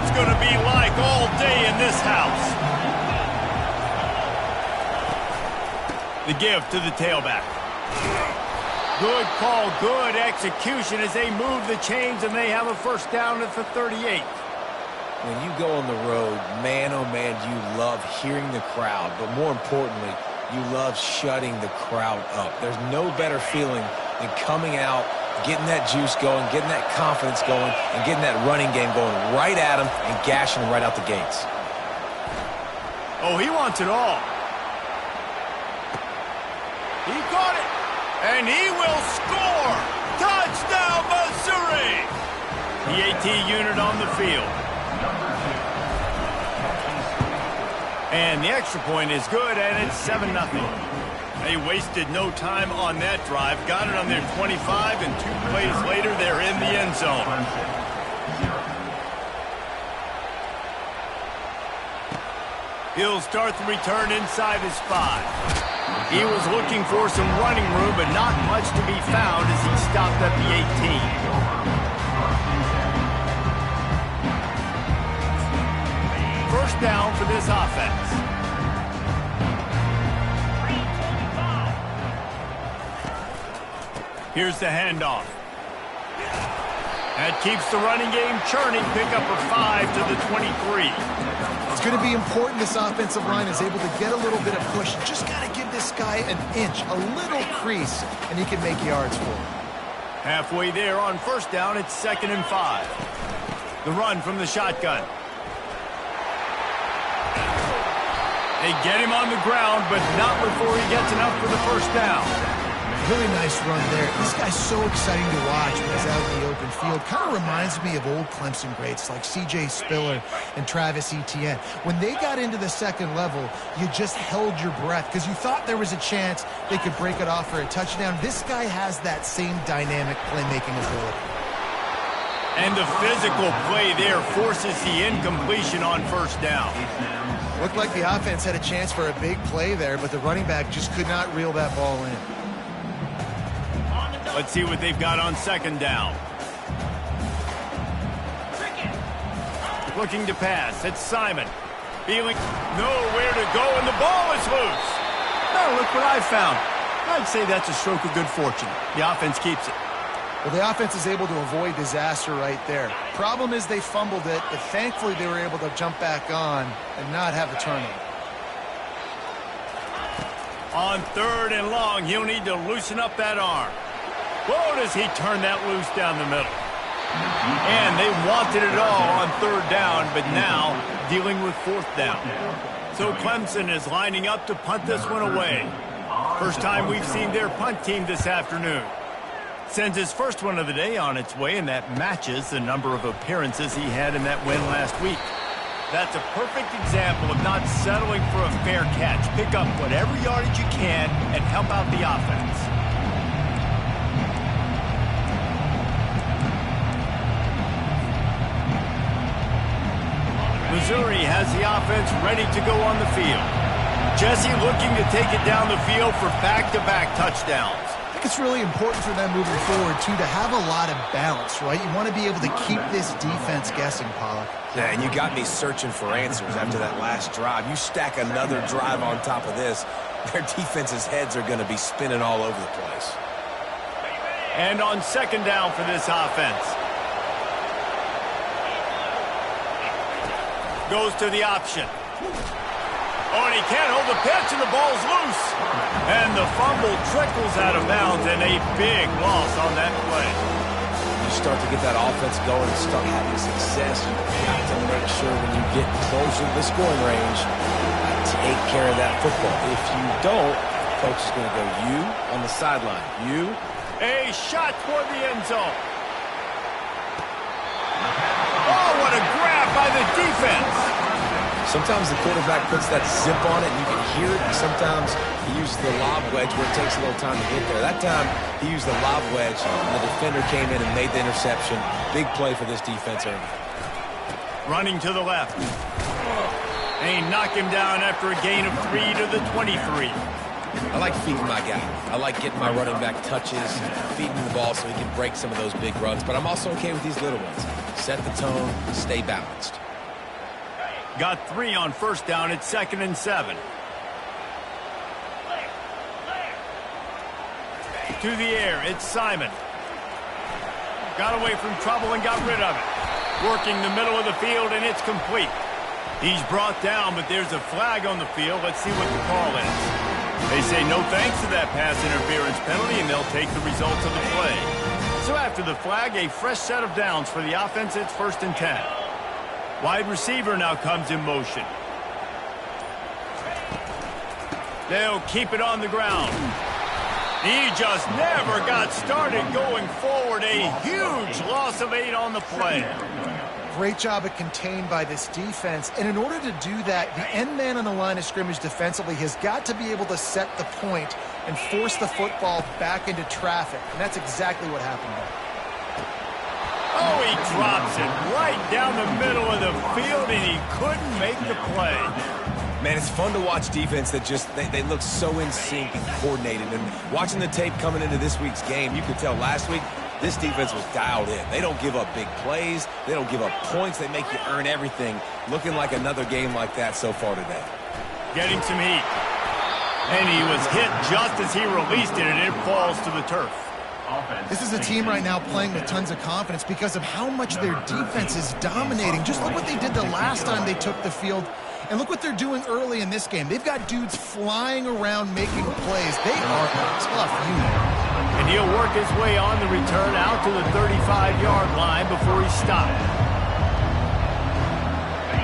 it's going to be like all day in this house. The give to the tailback. Good call, good execution as they move the chains, and they have a first down at the 38. When you go on the road, man, oh man, you love hearing the crowd. But more importantly, you love shutting the crowd up. There's no better feeling than coming out, getting that juice going, getting that confidence going, and getting that running game going right at them and gashing them right out the gates. Oh, he wants it all. He caught it, and he will score! Touchdown, Missouri! The AT unit on the field. And the extra point is good, and it's 7-0. They wasted no time on that drive. Got it on their 25, and 2 plays later, they're in the end zone. He'll start the return inside his 5. He was looking for some running room, but not much to be found as he stopped at the 18. First down for this offense. Here's the handoff. That keeps the running game churning. Pick up a 5 to the 23. It's going to be important this offensive line is able to get a little bit of push. Just got to give this guy an inch, a little crease, and he can make yards for him. Halfway there on first down, it's 2nd and 5. The run from the shotgun. They get him on the ground, but not before he gets enough for the first down. Really nice run there. This guy's so exciting to watch when he's out in the open field. Kind of reminds me of old Clemson greats like C.J. Spiller and Travis Etienne. When they got into the second level, you just held your breath because you thought there was a chance they could break it off for a touchdown. This guy has that same dynamic playmaking ability. And the physical play there forces the incompletion on first down. Looked like the offense had a chance for a big play there, but the running back just could not reel that ball in. Let's see what they've got on second down. Looking to pass. It's Simon. Feeling nowhere to go, and the ball is loose. Oh, look what I found. I'd say that's a stroke of good fortune. The offense keeps it. Well, the offense is able to avoid disaster right there. Problem is they fumbled it, but thankfully they were able to jump back on and not have a turnover. On 3rd and long, he'll need to loosen up that arm. Whoa, does he turn that loose down the middle. And they wanted it all on 3rd down, but now dealing with 4th down. So Clemson is lining up to punt this one away. First time we've seen their punt team this afternoon. Sends his first one of the day on its way, and that matches the number of appearances he had in that win last week. That's a perfect example of not settling for a fair catch. Pick up whatever yardage you can and help out the offense. Missouri has the offense ready to go on the field. Jesse looking to take it down the field for back-to-back touchdowns. I think it's really important for them moving forward, too, to have a lot of balance, right? You want to be able to keep this defense guessing, Pollock. Yeah, and you got me searching for answers after that last drive. You stack another drive on top of this, their defense's heads are going to be spinning all over the place. And on second down for this offense. Goes to the option. Oh, and he can't hold the pitch, and the ball's loose. And the fumble trickles out of bounds, and a big loss on that play. You start to get that offense going and start having success. You've got to make sure when you get closer to the scoring range, take care of that football. If you don't, coach is going to go you on the sideline. You. A shot toward the end zone. Oh, what a grab by the defense. Sometimes the quarterback puts that zip on it and you can hear it. Sometimes he uses the lob wedge where it takes a little time to get there. That time he used the lob wedge and the defender came in and made the interception. Big play for this defense early. Running to the left. They knock him down after a gain of 3 to the 23. I like feeding my guy. I like getting my running back touches, feeding the ball so he can break some of those big runs. But I'm also okay with these little ones. Set the tone, stay balanced. Got 3 on first down. It's 2nd and 7. To the air, it's Simon. Got away from trouble and got rid of it. Working the middle of the field, and it's complete. He's brought down, but there's a flag on the field. Let's see what the call is. They say no thanks to that pass interference penalty, and they'll take the results of the play. So after the flag, a fresh set of downs for the offense. It's 1st and 10. Wide receiver now comes in motion. They'll keep it on the ground. He just never got started going forward. A huge loss of 8 on the play. Great job at contained by this defense. And in order to do that, the end man on the line of scrimmage defensively has got to be able to set the point and force the football back into traffic. And that's exactly what happened there. Oh, he drops it right down the middle of the field, and he couldn't make the play. Man, it's fun to watch defense that just, they look so in sync and coordinated. And watching the tape coming into this week's game, you could tell last week, this defense was dialed in. They don't give up big plays. They don't give up points. They make you earn everything. Looking like another game like that so far today. Getting some heat. And he was hit just as he released it, and it falls to the turf. This is a team right now playing with tons of confidence because of how much their defense is dominating. Just look what they did the last time they took the field. And look what they're doing early in this game. They've got dudes flying around making plays. They are a tough unit. And he'll work his way on the return out to the 35-yard line before he's stopped.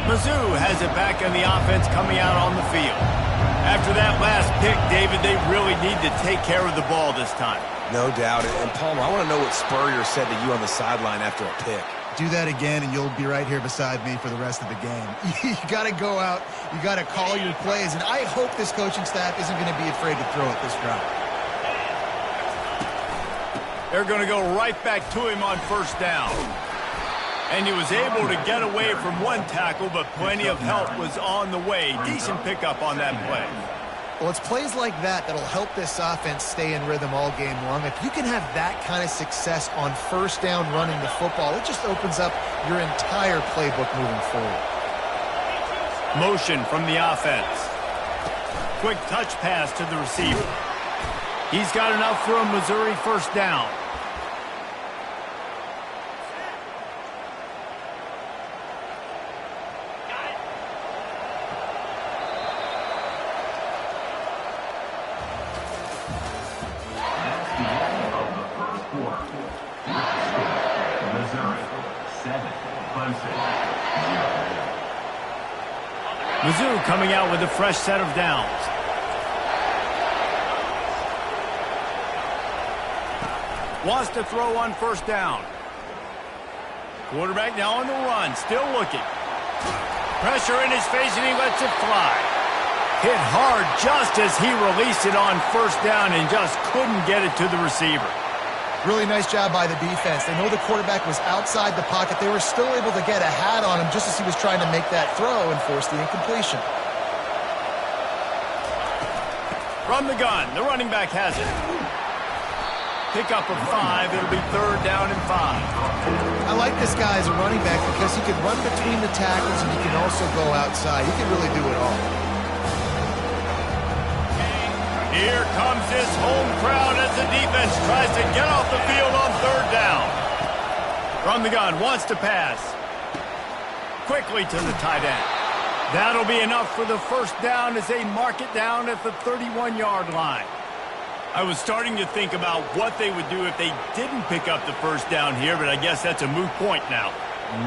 Mizzou has it back on the offense coming out on the field. After that last pick, David, they really need to take care of the ball this time. No doubt. And Palmer, I want to know what Spurrier said to you on the sideline after a pick. Do that again, and you'll be right here beside me for the rest of the game. You got to go out. You got to call your plays. And I hope this coaching staff isn't going to be afraid to throw it this route. They're going to go right back to him on first down. And he was able to get away from one tackle, but plenty of help was on the way. Decent pickup on that play. Well, it's plays like that that'll help this offense stay in rhythm all game long. If you can have that kind of success on first down running the football, it just opens up your entire playbook moving forward. Motion from the offense. Quick touch pass to the receiver. He's got enough for a Missouri first down. Mizzou coming out with a fresh set of downs. Wants to throw on first down. Quarterback now on the run, still looking. Pressure in his face, and he lets it fly. Hit hard just as he released it on first down and just couldn't get it to the receiver. Really nice job by the defense. They know the quarterback was outside the pocket. They were still able to get a hat on him just as he was trying to make that throw and force the incompletion. From the gun, the running back has it. Pickup of 5. It'll be 3rd down and 5. I like this guy as a running back because he can run between the tackles and he can also go outside. He can really do it all. Here comes this home crowd as the defense tries to get off the field on 3rd down. From the gun, wants to pass. Quickly to the tight end. That'll be enough for the first down as they mark it down at the 31-yard line. I was starting to think about what they would do if they didn't pick up the first down here, but I guess that's a moot point now.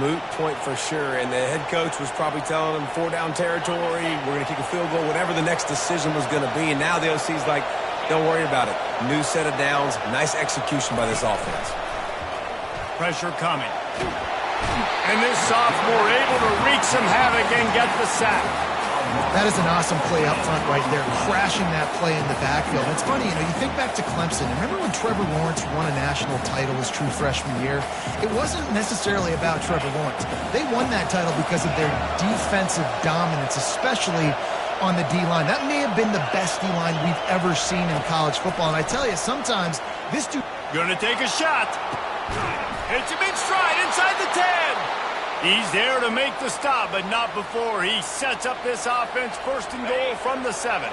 Moot point for sure, and the head coach was probably telling them 4-down territory, we're going to kick a field goal, whatever the next decision was going to be, and now the OC's like, don't worry about it. New set of downs, nice execution by this offense. Pressure coming. And this sophomore able to wreak some havoc and get the sack. That is an awesome play up front right there, crashing that play in the backfield. It's funny, you think back to Clemson. Remember when Trevor Lawrence won a national title his true freshman year? It wasn't necessarily about Trevor Lawrence. They won that title because of their defensive dominance, especially on the D-line. That may have been the best D-line we've ever seen in college football. And I tell you, sometimes this dude... Gonna take a shot. Hits him in stride inside the 10. He's there to make the stop, but not before he sets up this offense first and goal from the 7.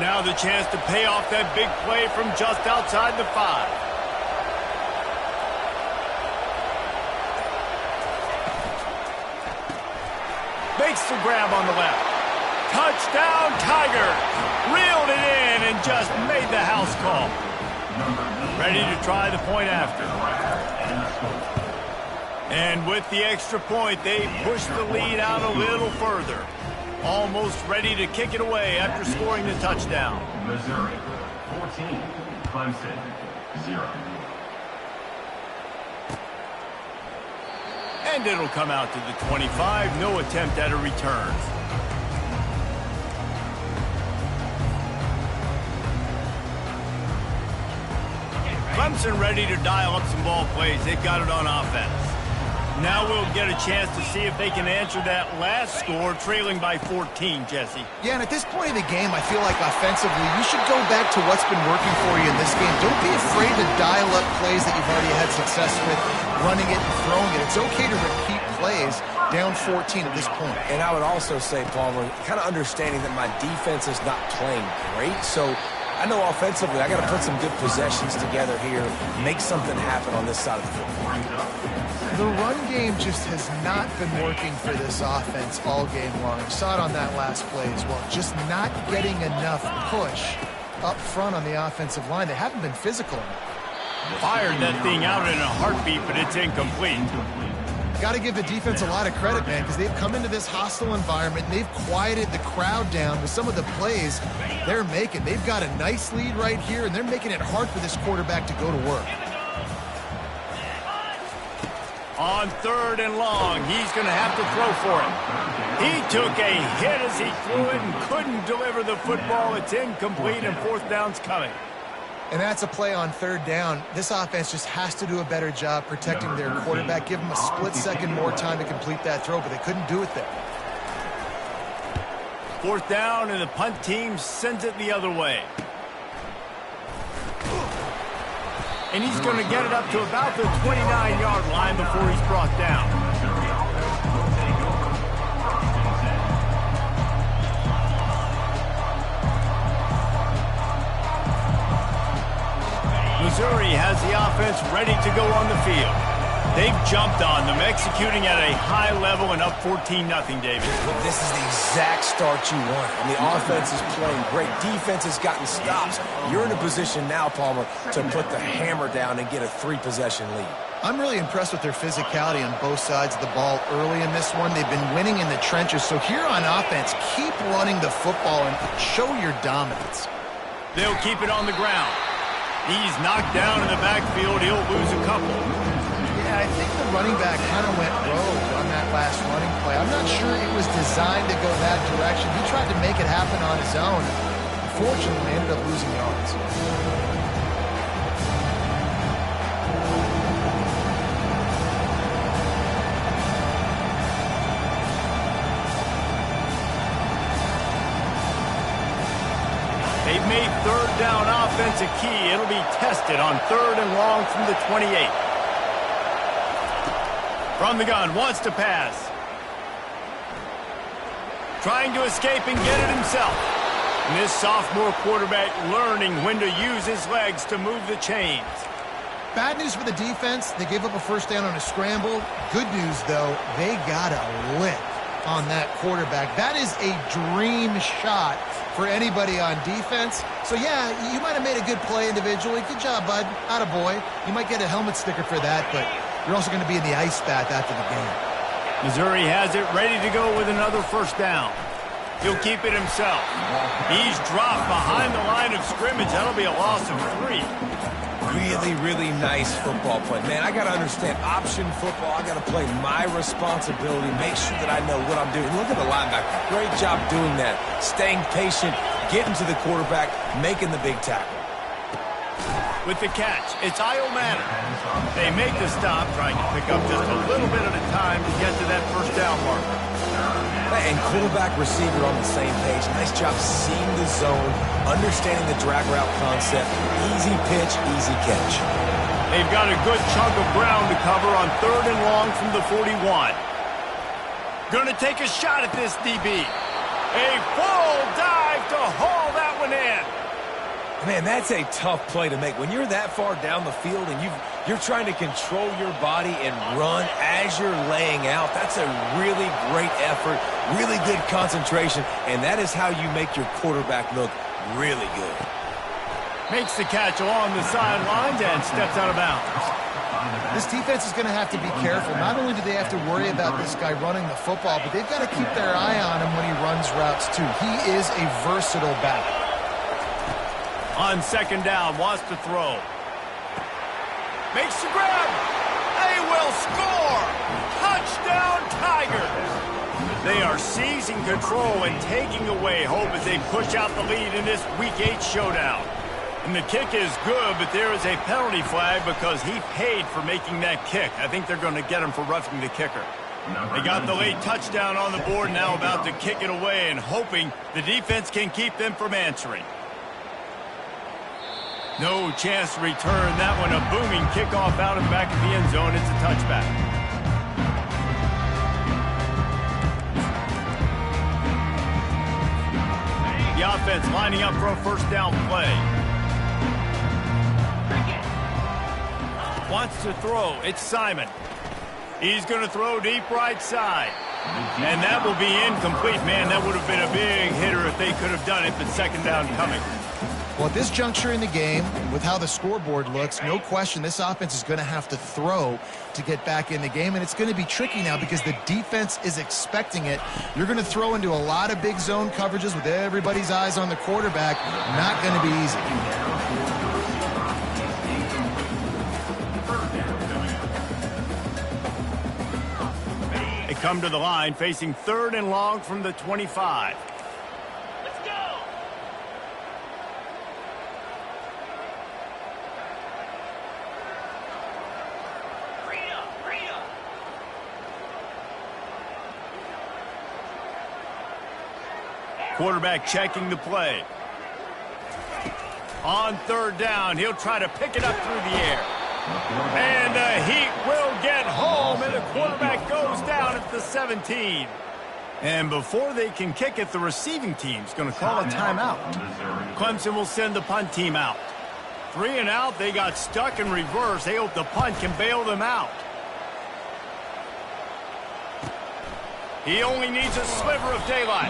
Now the chance to pay off that big play from just outside the 5. Makes the grab on the left. Touchdown, Tigers! Reeled it in and just made the house call. Ready to try the point after. And with the extra point, they push the lead out a little further. Almost ready to kick it away after scoring the touchdown. Missouri, 14, Clemson, 0. And it'll come out to the 25. No attempt at a return. Clemson ready to dial up some ball plays. They've got it on offense. Now we'll get a chance to see if they can answer that last score, trailing by 14, Jesse. Yeah, and at this point in the game, I feel like offensively, you should go back to what's been working for you in this game. Don't be afraid to dial up plays that you've already had success with, running it and throwing it. It's okay to repeat plays down 14 at this point. And I would also say, Palmer, kind of understanding that my defense is not playing great, so I know offensively I got to put some good possessions together here, make something happen on this side of the football. The run game just has not been working for this offense all game long. You saw it on that last play as well. Just not getting enough push up front on the offensive line. They haven't been physical enough. Fired that thing out in a heartbeat, but it's incomplete. Got to give the defense a lot of credit, man, because they've come into this hostile environment and they've quieted the crowd down with some of the plays they're making. They've got a nice lead right here, and they're making it hard for this quarterback to go to work. On 3rd and long, he's going to have to throw for it. He took a hit as he threw it and couldn't deliver the football. It's incomplete, and 4th down's coming. And that's a play on 3rd down. This offense just has to do a better job protecting their quarterback. Give them a split second more time to complete that throw, but they couldn't do it there. 4th down, and the punt team sends it the other way. And he's going to get it up to about the 29-yard line before he's brought down. Missouri has the offense ready to go on the field. They've jumped on them, executing at a high level and up 14-0, David. But this is the exact start you want. And the offense is playing great. Defense has gotten stops. You're in a position now, Palmer, to put the hammer down and get a 3-possession lead. I'm really impressed with their physicality on both sides of the ball early in this one. They've been winning in the trenches. So here on offense, keep running the football and show your dominance. They'll keep it on the ground. He's knocked down in the backfield. He'll lose a couple. Yeah, I think the running back kind of went rogue on that last running play. I'm not sure it was designed to go that direction. He tried to make it happen on his own. Unfortunately, ended up losing yards. They've made 3rd down offense a key. It'll be tested on 3rd and long from the 28. From the gun, wants to pass. Trying to escape and get it himself. And this sophomore quarterback learning when to use his legs to move the chains. Bad news for the defense. They gave up a 1st down on a scramble. Good news, though, they got a lick on that quarterback. That is a dream shot for anybody on defense. So, yeah, you might have made a good play individually. Good job, bud. Attaboy. You might get a helmet sticker for that, but you're also going to be in the ice bath after the game. Missouri has it ready to go with another 1st down. He'll keep it himself. He's dropped behind the line of scrimmage. That'll be a loss of 3. Really, really nice football play. Man, I got to understand option football. I got to play my responsibility, make sure that I know what I'm doing. Look at the linebacker. Great job doing that. Staying patient, getting to the quarterback, making the big tackle. With the catch, it's Io Manor. They make the stop, trying to pick up just a little bit at a time to get to that 1st down marker. And quarterback, receiver on the same page. Nice job seeing the zone, understanding the drag route concept. Easy pitch, easy catch. They've got a good chunk of ground to cover on 3rd and long from the 41. Gonna take a shot at this DB. A full dive to haul that one in. Man, that's a tough play to make. When you're that far down the field and you're trying to control your body and run as you're laying out, that's a really great effort, really good concentration, and that is how you make your quarterback look really good. Makes the catch along the sidelines and steps out of bounds. This defense is going to have to be careful. Not only do they have to worry about this guy running the football, but they've got to keep their eye on him when he runs routes too. He is a versatile back. On second down, wants to throw. Makes the grab. They will score. Touchdown, Tigers. They are seizing control and taking away hope as they push out the lead in this Week 8 showdown. And the kick is good, but there is a penalty flag because he paid for making that kick. I think they're going to get him for roughing the kicker. They got the late touchdown on the board, now about to kick it away and hoping the defense can keep them from answering. No chance to return that one. A booming kickoff out of the back of the end zone. It's a touchback. The offense lining up for a first down play. Wants to throw. It's Simon. He's going to throw deep right side. And that will be incomplete. Man, that would have been a big hitter if they could have done it, but second down coming. Well, at this juncture in the game, with how the scoreboard looks, no question this offense is going to have to throw to get back in the game, and it's going to be tricky now because the defense is expecting it. You're going to throw into a lot of big zone coverages with everybody's eyes on the quarterback. Not going to be easy. They come to the line facing third and long from the 25. Quarterback checking the play. On third down, he'll try to pick it up through the air. And the Heat will get home, and the quarterback goes down at the 17. And before they can kick it, the receiving team's going to call a timeout. Clemson will send the punt team out. 3 and out, they got stuck in reverse. They hope the punt can bail them out. He only needs a sliver of daylight.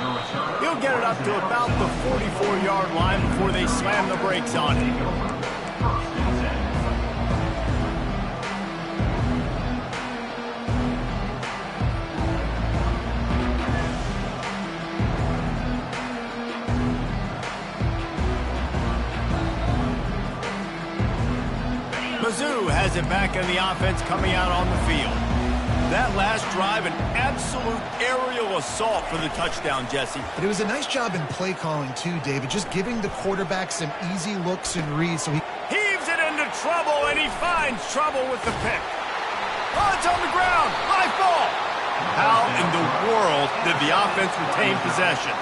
He'll get it up to about the 44-yard line before they slam the brakes on it. Mizzou has it back in the offense coming out on the field. That last drive, an absolute aerial assault for the touchdown, Jesse. But it was a nice job in play calling, too, David, just giving the quarterback some easy looks and reads. So he heaves it into trouble, and he finds trouble with the pick. Oh, it's on the ground. High ball. How in the world did the offense retain possession?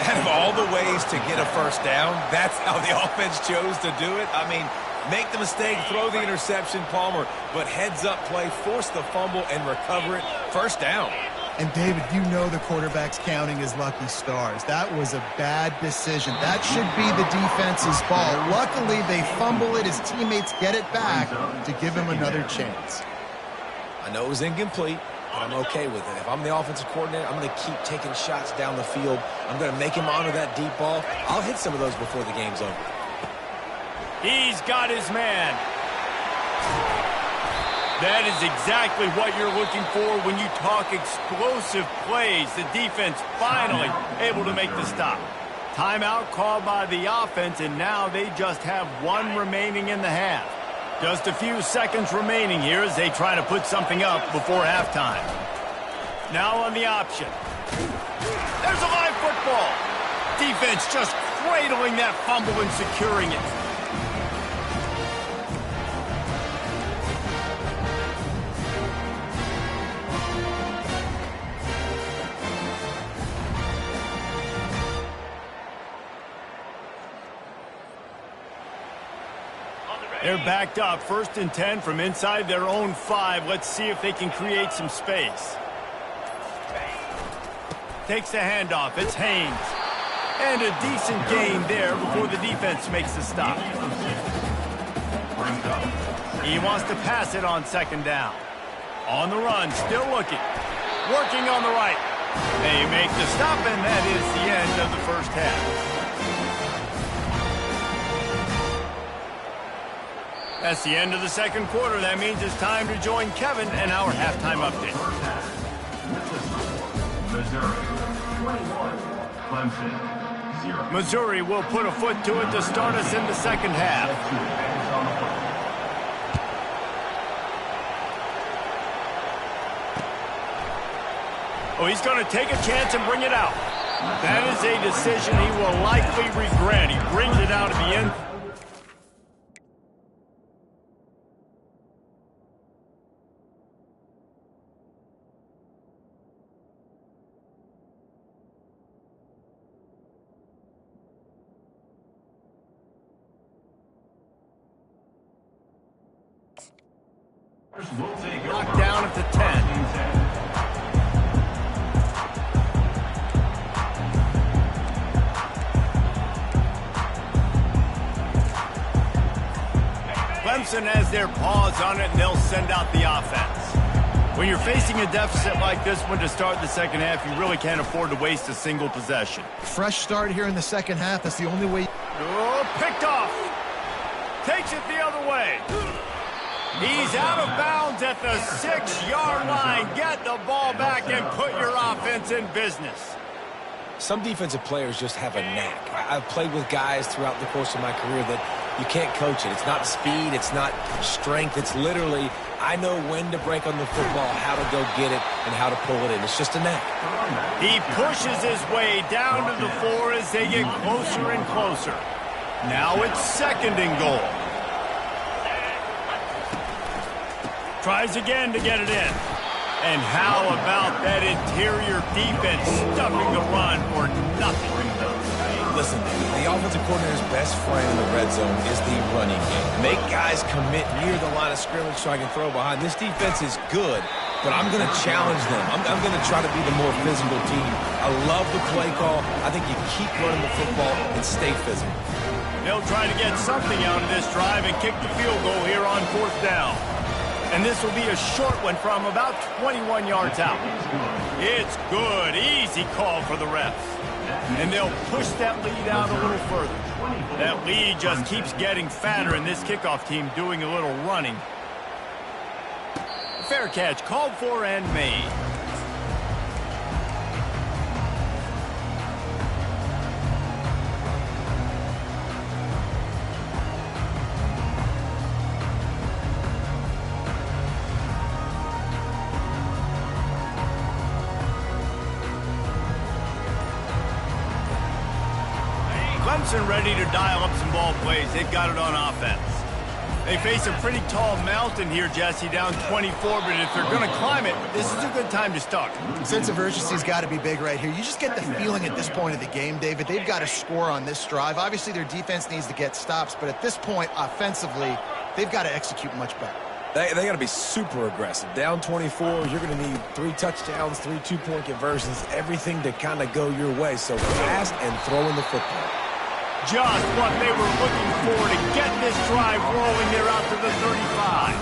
Out of all the ways to get a first down, that's how the offense chose to do it. I mean, make the mistake, throw the interception, Palmer, but heads-up play, force the fumble, and recover it. First down. And, David, you know the quarterback's counting his lucky stars. That was a bad decision. That should be the defense's ball. Luckily, they fumble it. His teammates get it back to give him another chance. I know it was incomplete, but I'm okay with it. If I'm the offensive coordinator, I'm going to keep taking shots down the field. I'm going to make him honor that deep ball. I'll hit some of those before the game's over. He's got his man. That is exactly what you're looking for when you talk explosive plays. The defense finally able to make the stop. Timeout called by the offense, and now they just have 1 remaining in the half. Just a few seconds remaining here as they try to put something up before halftime. Now on the option. There's a live football. Defense just cradling that fumble and securing it. They're backed up, 1st and 10 from inside their own 5. Let's see if they can create some space. takes the handoff. It's Haynes. And a decent gain there before the defense makes the stop. He wants to pass it on second down. On the run, still looking. Working on the right. They make the stop, and that is the end of the first half. That's the end of the second quarter. That means it's time to join Kevin and our halftime update. Missouri 21, Clemson 0. Missouri will put a foot to it to start us in the second half. Oh, he's going to take a chance and bring it out. That is a decision he will likely regret. He brings it out at the end. Knocked down at the 10. Clemson has their paws on it, and they'll send out the offense. When you're facing a deficit like this one to start the second half, you really can't afford to waste a single possession. Fresh start here in the second half. That's the only way. Oh, picked off. Takes it the other way. He's out of bounds at the 6-yard line. Get the ball back and put your offense in business. Some defensive players just have a knack. I've played with guys throughout the course of my career that you can't coach it. It's not speed. It's not strength. It's literally, I know when to break on the football, how to go get it, and how to pull it in. It's just a knack. He pushes his way down to the 4 as they get closer and closer. Now it's second and goal. Tries again to get it in. And how about that interior defense stuffing the run for nothing? Listen, the offensive coordinator's best friend in the red zone is the running game. Make guys commit near the line of scrimmage so I can throw behind. This defense is good, but I'm going to challenge them. I'm going to try to be the more physical team. I love the play call. I think you keep running the football and stay physical. They'll try to get something out of this drive and kick the field goal here on fourth down. And this will be a short one from about 21 yards out. It's good. Easy call for the refs. And they'll push that lead out a little further. That lead just keeps getting fatter, and this kickoff team doing a little running. Fair catch called for and made. Clemson ready to dial up some ball plays. They've got it on offense. They face a pretty tall mountain here, Jesse, down 24, but if they're going to climb it, this is a good time to start. Sense of urgency's got to be big right here. You just get the feeling at this point of the game, David, they've got to score on this drive. Obviously, their defense needs to get stops, but at this point, offensively, they've got to execute much better. They got to be super aggressive. Down 24, you're going to need 3 touchdowns, 3 2-point conversions, everything to kind of go your way. So pass and throw in the football. Just what they were looking for to get this drive rolling. They're out to the 35.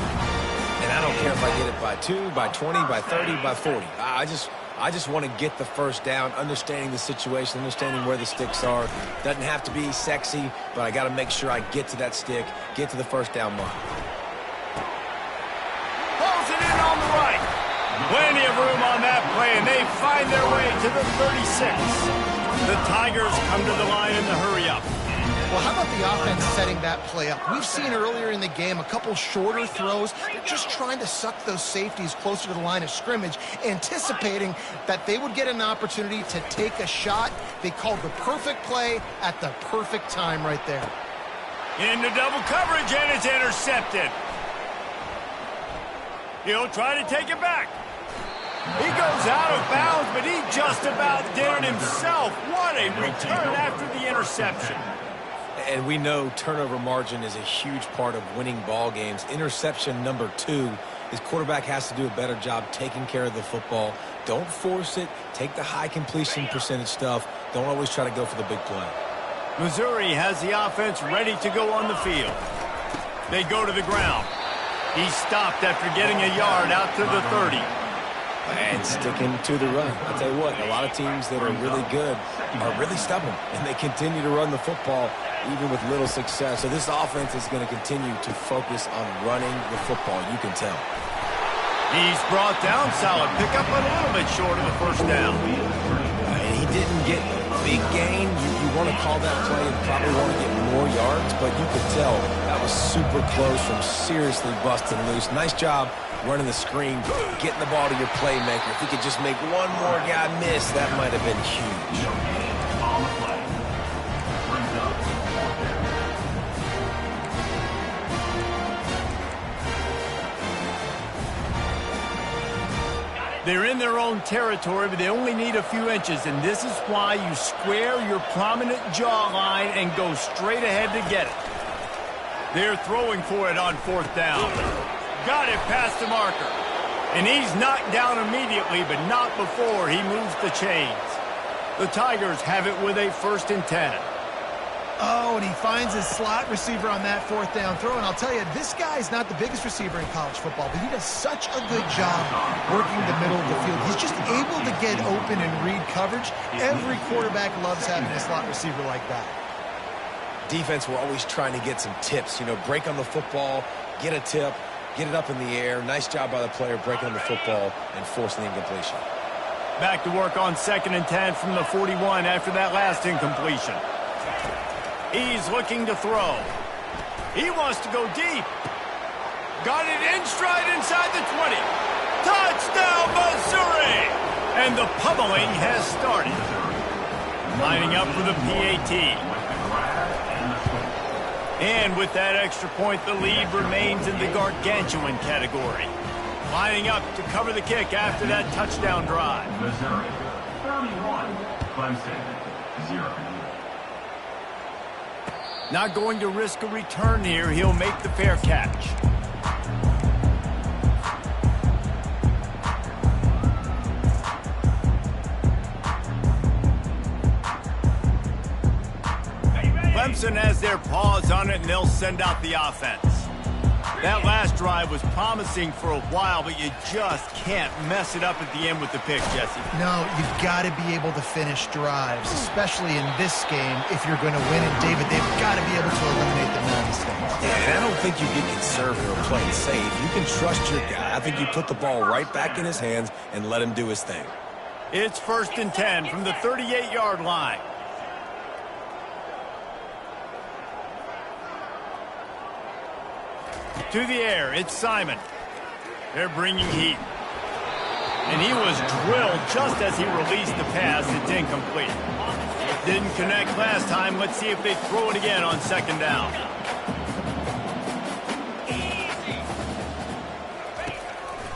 And I don't care if I get it by 2, by 20, by 30, by 40. I just want to get the first down, understanding the situation, understanding where the sticks are. Doesn't have to be sexy, but I got to make sure I get to that stick, get to the first down mark. Pulls it in on the right. Plenty of room on that play, and they find their way to the 36. The Tigers come to the line in the hurry up. Well, how about the offense setting that play up? We've seen earlier in the game a couple shorter throws. They're just trying to suck those safeties closer to the line of scrimmage, anticipating that they would get an opportunity to take a shot. They called the perfect play at the perfect time right there. Into double coverage, and it's intercepted. He'll try to take it back. He goes out of bounds, but he just about did it himself. What a return after the interception. And we know turnover margin is a huge part of winning ball games. Interception number 2 His quarterback has to do a better job taking care of the football. Don't force it. Take the high completion percentage stuff. Don't always try to go for the big play. Missouri has the offense ready to go on the field. They go to the ground. He stopped after getting a yard out to the 30. And sticking to the run. I'll tell you what, a lot of teams that are really good are really stubborn, and they continue to run the football even with little success. So this offense is going to continue to focus on running the football, you can tell. He's brought down. Solid pickup, but a little bit short of the first down. And he didn't get a big gain. You want to call that play and probably want to get more yards, but you could tell that was super close from seriously busting loose. Nice job running the screen, getting the ball to your playmaker. If he could just make one more guy miss, that might have been huge. On the play. Brings up They're in their own territory, but they only need a few inches, and this is why you square your prominent jawline and go straight ahead to get it. They're throwing for it on fourth down. Got it past the marker. And he's knocked down immediately, but not before he moves the chains. The Tigers have it with a 1st and 10. Oh, and he finds his slot receiver on that fourth down throw. And I'll tell you, this guy's not the biggest receiver in college football, but he does such a good job working the middle of the field. He's just able to get open and read coverage. Every quarterback loves having a slot receiver like that. Defense, we're always trying to get some tips. You know, break on the football, get a tip, get it up in the air. Nice job by the player breaking on the football and forcing the incompletion. Back to work on 2nd and 10 from the 41 after that last incompletion. He's looking to throw. He wants to go deep. Got it in stride inside the 20. Touchdown, Missouri! And the pummeling has started. Lining up for the PAT. And with that extra point, the lead remains in the gargantuan category. Lining up to cover the kick after that touchdown drive. Missouri 31, Clemson 0. Not going to risk a return here. He'll make the fair catch. Clemson has their paws on it, and they'll send out the offense. That last drive was promising for a while, but you just can't mess it up at the end with the pick, Jesse. No, you've got to be able to finish drives, especially in this game if you're going to win. And, David, they've got to be able to eliminate the mental mistakes. Yeah, and I don't think you get conservative or play it safe. You can trust your guy. I think you put the ball right back in his hands and let him do his thing. It's 1st and 10 from the 38-yard line. To the air, it's Simon. They're bringing heat. And he was drilled just as he released the pass. It's incomplete. Didn't connect last time. Let's see if they throw it again on 2nd down.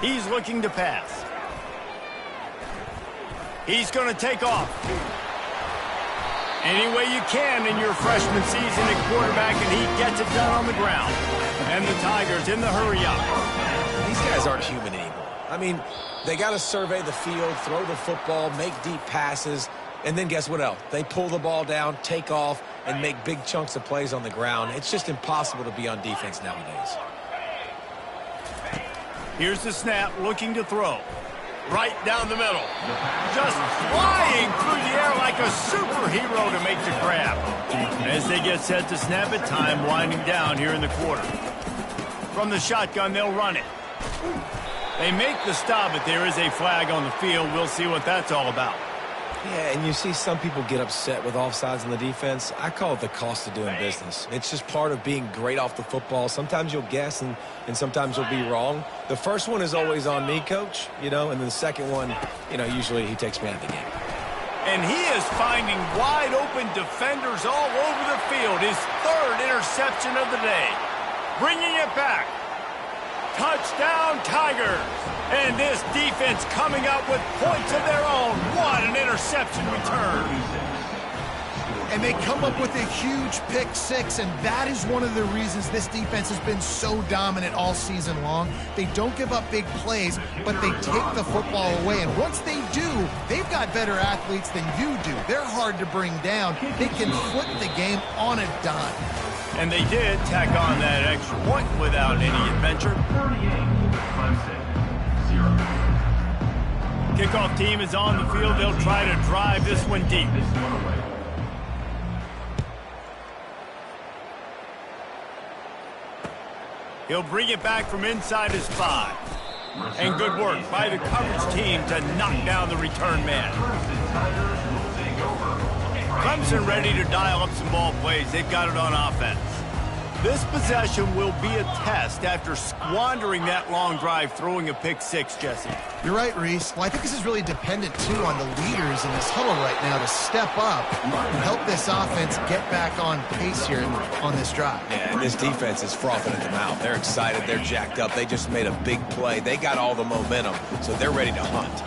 He's looking to pass. He's going to take off. Any way you can in your freshman season at quarterback, and he gets it done on the ground. And the Tigers in the hurry-up. These guys aren't human anymore. I mean, they got to survey the field, throw the football, make deep passes, and then guess what else? They pull the ball down, take off, and make big chunks of plays on the ground. It's just impossible to be on defense nowadays. Here's the snap, looking to throw. Right down the middle. Just flying through the air like a superhero to make the grab. As they get set to snap it, time winding down here in the quarter. From the shotgun, they'll run it. They make the stop, but there is a flag on the field. We'll see what that's all about. Yeah, and you see some people get upset with offsides in the defense. I call it the cost of doing business. It's just part of being great off the football. Sometimes you'll guess, and sometimes you'll be wrong. The first one is always on me, Coach, and then the second one, usually he takes me out of the game. And he is finding wide-open defenders all over the field. His 3rd interception of the day. Bringing it back. Touchdown, Tigers. And this defense coming up with points of their own. What an interception return. And they come up with a huge pick six, and that is one of the reasons this defense has been so dominant all season long. They don't give up big plays, but they take the football away. And once they do, they've got better athletes than you do. They're hard to bring down. They can flip the game on a dime. And they did tack on that extra point without any adventure. 38, 0. Kickoff team is on the field. They'll try to drive this one deep. He'll bring it back from inside his 5. And good work by the coverage team to knock down the return man. Clemson ready to dial up some ball plays. They've got it on offense. This possession will be a test after squandering that long drive throwing a pick six, Jesse. You're right, Reese. Well, I think this is really dependent, too, on the leaders in this huddle right now to step up and help this offense get back on pace here on this drive. Yeah, and this defense is frothing at the mouth. They're excited. They're jacked up. They just made a big play. They got all the momentum, so they're ready to hunt.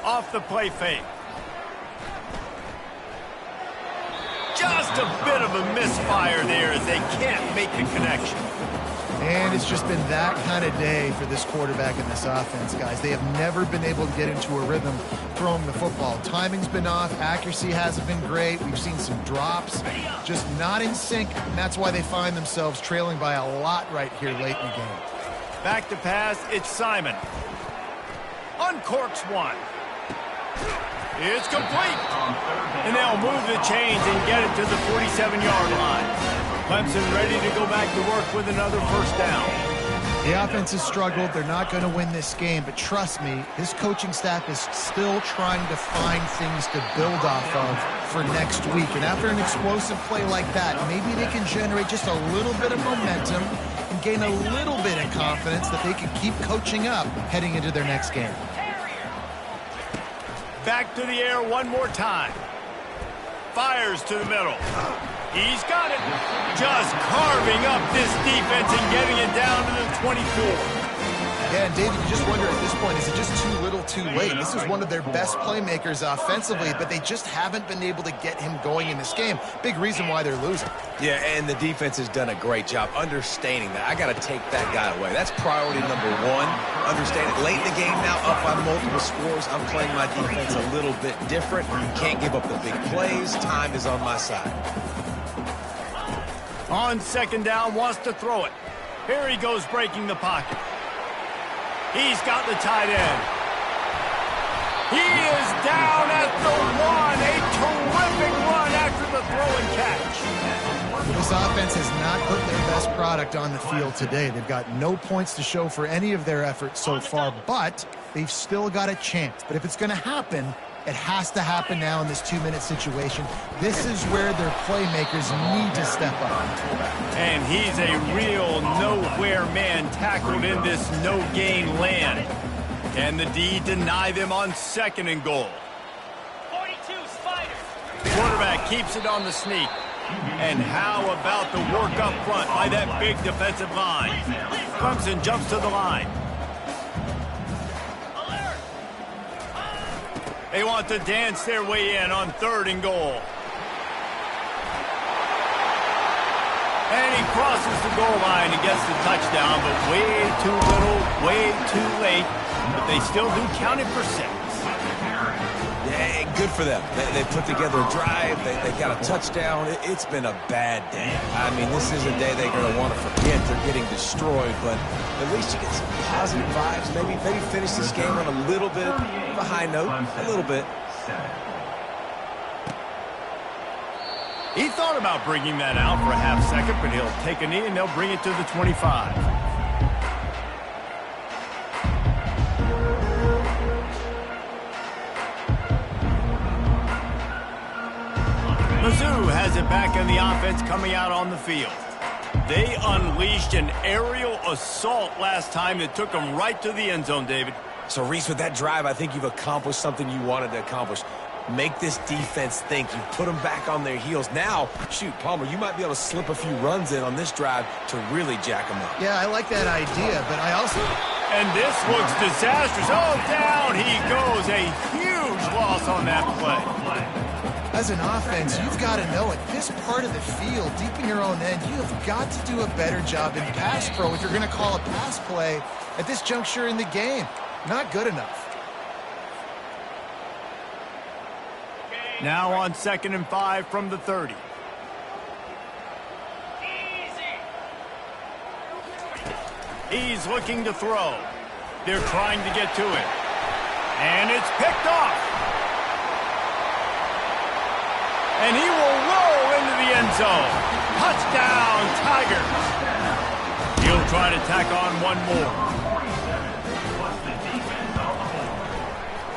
Off the play fake. Just a bit of a misfire there as they can't make the connection. And it's just been that kind of day for this quarterback and this offense, guys. They have never been able to get into a rhythm throwing the football. Timing's been off. Accuracy hasn't been great. We've seen some drops, just not in sync. And that's why they find themselves trailing by a lot right here late in the game. Back to pass, it's Simon. Uncorks one. It's complete. And they'll move the chains and get it to the 47-yard line. Clemson ready to go back to work with another first down. The offense has struggled. They're not going to win this game, but trust me, this coaching staff is still trying to find things to build off of for next week. And after an explosive play like that, maybe they can generate just a little bit of momentum and gain a little bit of confidence that they can keep coaching up heading into their next game. Back to the air one more time. Fires to the middle. He's got it. Just carving up this defense and getting it down to the 24. Yeah, and David, you just wonder at this point, is it just too little too late? This is one of their best playmakers offensively, but they just haven't been able to get him going in this game. Big reason why they're losing. Yeah, and the defense has done a great job understanding that. I got to take that guy away. That's priority number one. Understand it. Late in the game now, up by multiple scores. I'm playing my defense a little bit different. Can't give up the big plays. Time is on my side. On second down, wants to throw it. Here he goes breaking the pocket. He's got the tight end. He is down at the 1. A terrific run after the throw and catch. Well, this offense has not put their best product on the field today. They've got no points to show for any of their efforts so far, but they've still got a chance. But if it's going to happen, it has to happen now in this 2-minute situation. This is where their playmakers need to step up. And he's a real nowhere man tackled in this no-gain land. Can the D deny them on second and goal? 42 Spider. Quarterback keeps it on the sneak. And how about the work up front by that big defensive line? Clemson jumps to the line. They want to dance their way in on third and goal. And he crosses the goal line and gets the touchdown, but way too little, way too late. But they still do count it for 6. Yeah, good for them. They put together a drive. They got a touchdown. It's been a bad day. I mean, this is a day they're going to want to forget. They're getting destroyed, but at least you get some positive vibes. Maybe finish this game on a little bit of a high note. A little bit. He thought about bringing that out for a half second, but he'll take a knee and they'll bring it to the 25. Mizzou has it back in the offense coming out on the field. They unleashed an aerial assault last time that took them right to the end zone, David. So, Reese, with that drive, I think you've accomplished something you wanted to accomplish. Make this defense think. You put them back on their heels. Now, shoot, Palmer, you might be able to slip a few runs in on this drive to really jack them up. Yeah, I like that idea, but I also And this looks disastrous. Oh, down he goes. A huge loss on that play. As an offense, you've got to know at this part of the field, deep in your own end, you have got to do a better job in pass pro if you're going to call a pass play at this juncture in the game. Not good enough. Now on 2nd and 5 from the 30. He's looking to throw. They're trying to get to it. And it's picked off. And he will roll into the end zone. Touchdown, Tigers. He'll try to tack on one more.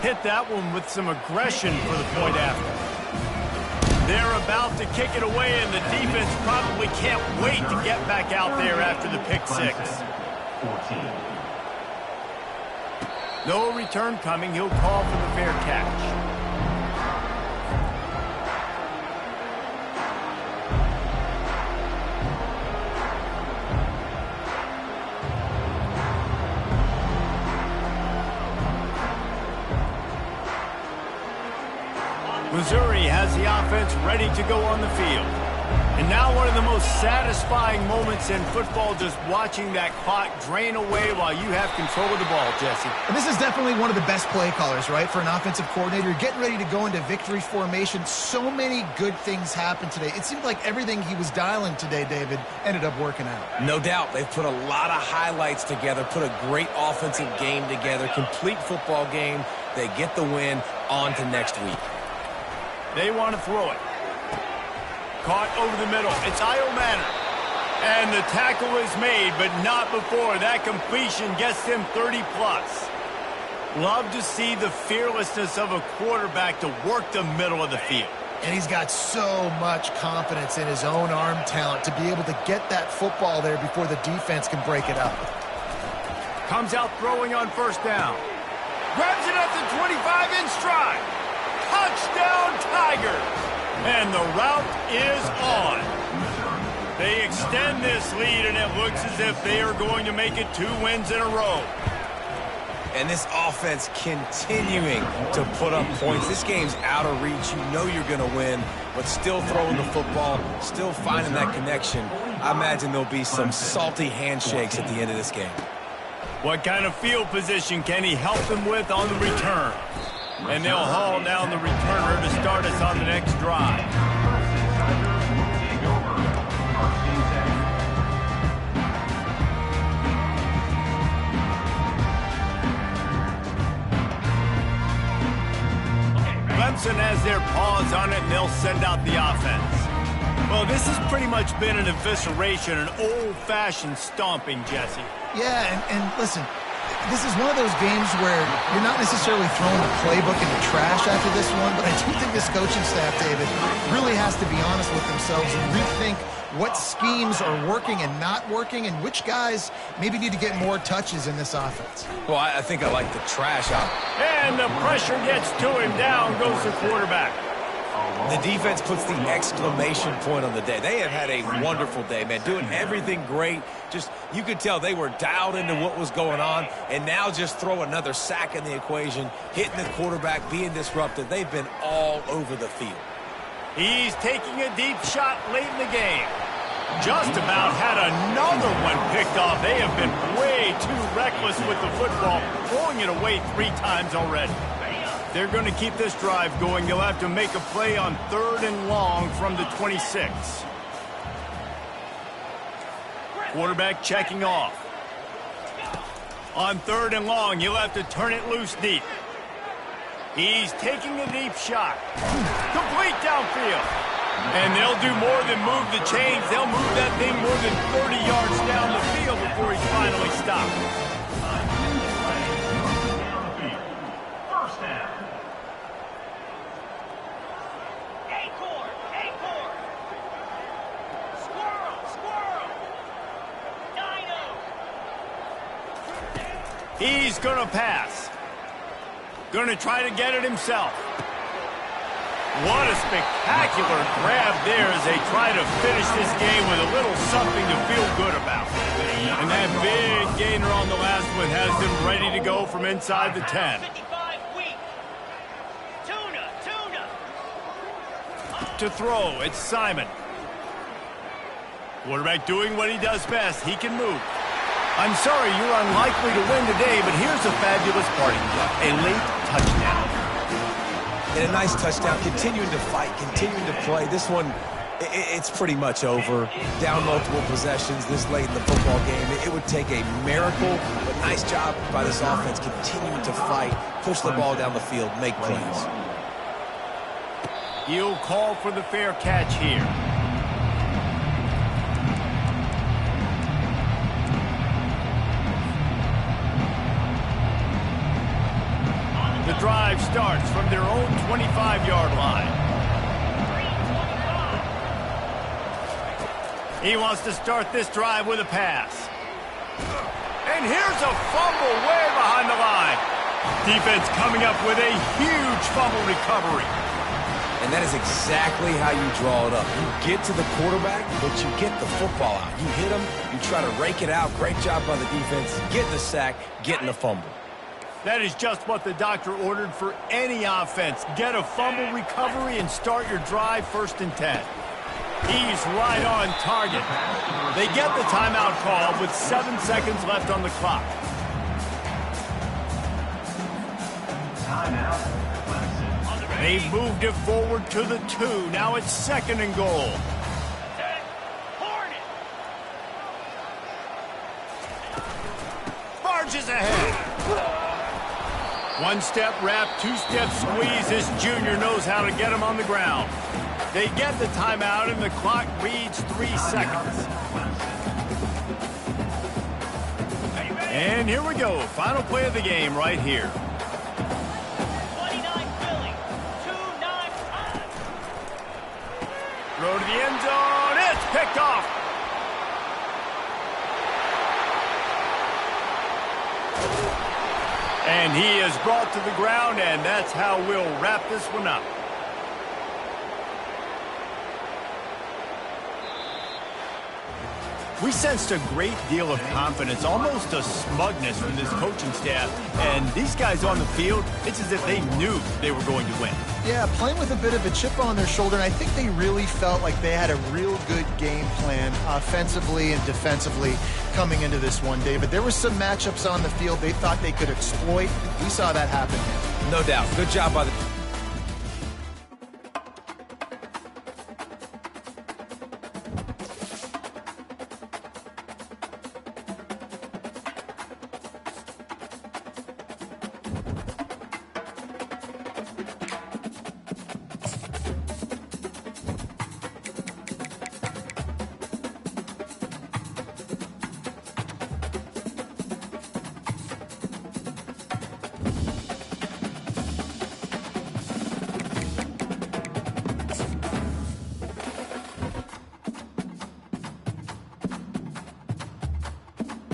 Hit that one with some aggression for the point after. They're about to kick it away, and the defense probably can't wait to get back out there after the pick six. 14. No return coming. He'll call for the fair catch. Missouri has the offense ready to go on the field. And now one of the most satisfying moments in football, just watching that clock drain away while you have control of the ball, Jesse. And this is definitely one of the best play callers, right, for an offensive coordinator. You're getting ready to go into victory formation. So many good things happened today. It seemed like everything he was dialing today, David, ended up working out. No doubt. They've put a lot of highlights together, put a great offensive game together, complete football game. They get the win. On to next week. They want to throw it. Caught over the middle. It's Io Manor. And the tackle is made, but not before. That completion gets them 30-plus. Love to see the fearlessness of a quarterback to work the middle of the field. And he's got so much confidence in his own arm talent to be able to get that football there before the defense can break it up. Comes out throwing on 1st down. Grabs it at the 25 in stride. Touchdown, Tigers! And the route is on. They extend this lead, and it looks as if they are going to make it 2 wins in a row. And this offense continuing to put up points. This game's out of reach. You know you're going to win, but still throwing the football, still finding that connection. I imagine there'll be some salty handshakes at the end of this game. What kind of field position can he help them with on the return? And they'll haul down the returner to start us on the next drive. Clemson has their paws on it, and they'll send out the offense. Well, this has pretty much been an evisceration, an old-fashioned stomping, Jesse. Yeah, and listen, this is one of those games where you're not necessarily throwing the playbook in the trash after this one, but I do think this coaching staff, David, really has to be honest with themselves and rethink what schemes are working and not working and which guys maybe need to get more touches in this offense. Well, I think I like the trash out. And the pressure gets to him. Down goes the quarterback. The defense puts the exclamation point on the day. They have had a wonderful day, man, doing everything great. Just, you could tell they were dialed into what was going on, and now just throw another sack in the equation, hitting the quarterback, being disruptive. They've been all over the field. He's taking a deep shot late in the game. Just about had another one picked off. They have been way too reckless with the football, throwing it away 3 times already. They're going to keep this drive going. They'll have to make a play on 3rd and long from the 26. Quarterback checking off. On 3rd and long, you'll have to turn it loose deep. He's taking a deep shot. Complete downfield. And they'll do more than move the chains. They'll move that thing more than 30 yards down the field before he's finally stopped. He's going to pass. Going to try to get it himself. What a spectacular grab there as they try to finish this game with a little something to feel good about. And that big gainer on the last one has them ready to go from inside the 10. 55 weak. Tuna. To throw, it's Simon. Quarterback doing what he does best. He can move. I'm sorry you're unlikely to win today, but here's a fabulous parting shot. A late touchdown. And a nice touchdown, continuing to fight, continuing to play. This one, it's pretty much over. Down multiple possessions this late in the football game. It would take a miracle, but nice job by this offense continuing to fight, push the ball down the field, make plays. He'll call for the fair catch here. The drive starts from their own 25-yard line. He wants to start this drive with a pass. And here's a fumble way behind the line. Defense coming up with a huge fumble recovery. And that is exactly how you draw it up. You get to the quarterback, but you get the football out. You hit him, you try to rake it out. Great job by the defense. Getting the sack, getting the fumble. That is just what the doctor ordered for any offense. Get a fumble recovery and start your drive 1st and 10. He's right on target. They get the timeout call with 7 seconds left on the clock. They've moved it forward to the 2. Now it's 2nd and goal. Barges ahead. 1-step wrap, 2-step squeeze. This junior knows how to get him on the ground. They get the timeout, and the clock reads 3 seconds. And here we go. Final play of the game right here. 29 Philly. 2-9. Throw to the end zone. It's picked off. And he is brought to the ground, and that's how we'll wrap this one up. We sensed a great deal of confidence, almost a smugness from this coaching staff. And these guys on the field, it's as if they knew they were going to win. Yeah, playing with a bit of a chip on their shoulder, and I think they really felt like they had a real good game plan offensively and defensively coming into this one, David. There were some matchups on the field they thought they could exploit. We saw that happen here. No doubt. Good job by the